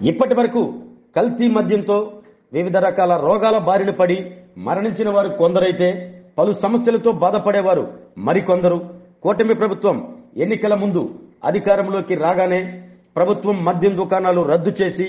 ఇప్పటి వరకు కల్తీ మద్యంతో వివిధ రకాల రోగాల బారిన పడి మరణించిన వారు కొందరైతే పలు సమస్యలతో బాధపడేవారు మరికొందరు. కూటమి ప్రభుత్వం ఎన్నికల ముందు అధికారంలోకి రాగానే ప్రభుత్వం మద్యం దుకాణాలు రద్దు చేసి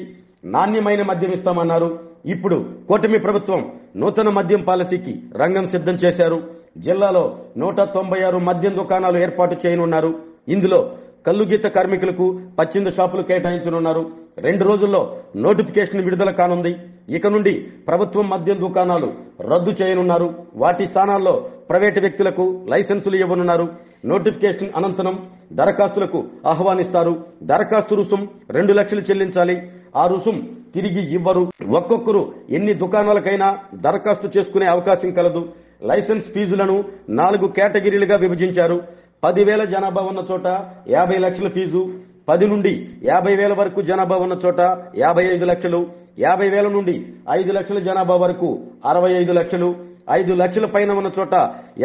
నాణ్యమైన మద్యం ఇస్తామన్నారు. ఇప్పుడు కూటమి ప్రభుత్వం నూతన మద్యం పాలసీకి రంగం సిద్ధం చేశారు. జిల్లాలో 196 మద్యం దుకాణాలు ఏర్పాటు చేయనున్నారు. ఇందులో కల్లుగీత కార్మికులకు 18 షాపులు కేటాయించనున్నారు. 2 రోజుల్లో నోటిఫికేషన్ విడుదల కానుంది. ఇక నుండి ప్రభుత్వం మద్యం దుకాణాలు రద్దు చేయనున్నారు. వాటి స్థానాల్లో ప్రైవేటు వ్యక్తులకు లైసెన్సులు ఇవ్వనున్నారు. నోటిఫికేషన్ అనంతరం దరఖాస్తులకు ఆహ్వానిస్తారు. దరఖాస్తు రుసుం 2 లక్షలు చెల్లించాలి. ఆ రుసుం తిరిగి ఇవ్వరు. ఒక్కొక్కరు ఎన్ని దుకాణాలకైనా దరఖాస్తు చేసుకునే అవకాశం కలదు. లైసెన్స్ ఫీజులను 4 కేటగిరీలుగా విభజించారు. 10,000 జనాభా ఉన్న చోట 50 లక్షల ఫీజు, 10 నుండి 50,000 వరకు జనాభా ఉన్న చోట 55 లక్షలు, 50,000 నుండి 5 లక్షల జనాభా వరకు 65 లక్షలు, 5 లక్షల పైన ఉన్న చోట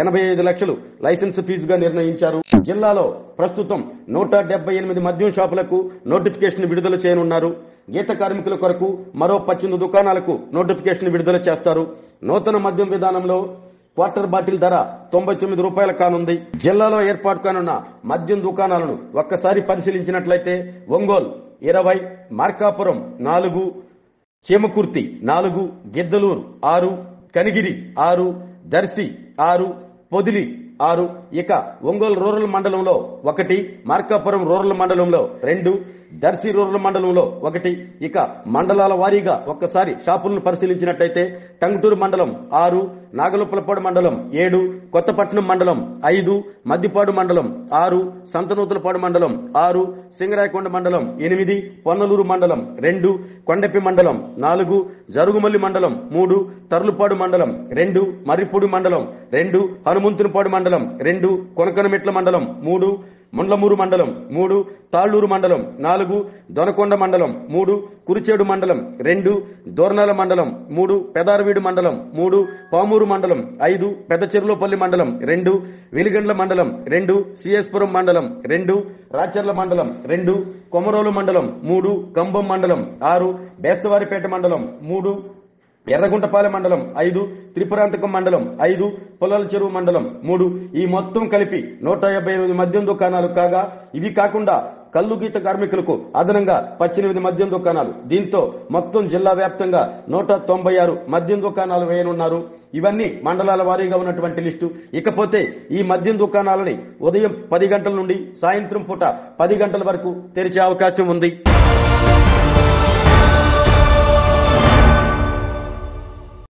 85 లక్షలు లైసెన్స్ ఫీజుగా నిర్ణయించారు. జిల్లాలో ప్రస్తుతం 178 మద్యం షాపులకు నోటిఫికేషన్ విడుదల చేయనున్నారు. గీత కార్మికుల కొరకు మరో 18 దుకాణాలకు నోటిఫికేషన్ విడుదల చేస్తారు. నూతన మద్యం విధానంలో క్వార్టర్ బాటిల్ ధర 99 రూపాయలు కానుంది. జిల్లాలో ఏర్పాటు కానున్న మద్యం దుకాణాలను ఒక్కసారి పరిశీలించినట్లయితే ఒంగోలు 20, మార్కాపురం 4, చీమకుర్తి 4, గిద్దలూరు 6, కనిగిరి 6, దర్శి 6, పొదిలి 6. ఇక ఒంగోలు రూరల్ మండలంలో 1, మార్కాపురం రూరల్ మండలంలో 2, దర్శి రూరల్ మండలంలో 1. ఇక మండలాల వారీగా ఒక్కసారి షాపులను పరిశీలించినట్లయితే టంగుటూరు మండలం 6, నాగలుప్పలపాడు మండలం 7, కొత్తపట్నం మండలం 5, మద్దిపాడు మండలం 6, సంతనూతలపాడు మండలం 6, సింగరాయకొండ మండలం 8, పొన్నలూరు మండలం 2, కొండెపి మండలం 4, జరుగుమల్లి మండలం 3, తర్లుపాడు మండలం 2, మర్రిపూడి మండలం 2, హనుమంతునిపాడు మండలం 2, కొనకనమెట్ల మండలం 3, ముండ్లమూరు మండలం 3, తాళ్లూరు మండలం 4, దొనకొండ మండలం 3, కురిచేడు మండలం 2, దోర్నాల మండలం 3, పెదారవీడు మండలం 3, పామూరు మండలం 5, పెద్దచెరులోపల్లి మండలం 2, వెలిగండ్ల మండలం 2, సిఎస్పురం మండలం 2, రాచర్ల మండలం 2, కొమరోలు మండలం 3, కంభం మండలం 6, బేస్తవారిపేట మండలం 3, ఎర్రగుంటపాలెం మండలం 5, త్రిపురాంతకం మండలం 5, పొలాల చెరువు మండలం 3. ఈ మొత్తం కలిపి 158 మద్యం దుకాణాలు కాగా ఇవి కాకుండా కల్లు గీత కార్మికులకు అదనంగా 18 మద్యం దుకాణాలు. దీంతో మొత్తం జిల్లా వ్యాప్తంగా 196 మద్యం దుకాణాలు వేయనున్నారు. ఇవన్నీ మండలాల వారీగా ఉన్నటువంటి లిస్టు. ఇకపోతే ఈ మద్యం దుకాణాలని ఉదయం 10 గంటల నుండి సాయంత్రం పూట 10 గంటల వరకు తెరిచే అవకాశం ఉంది.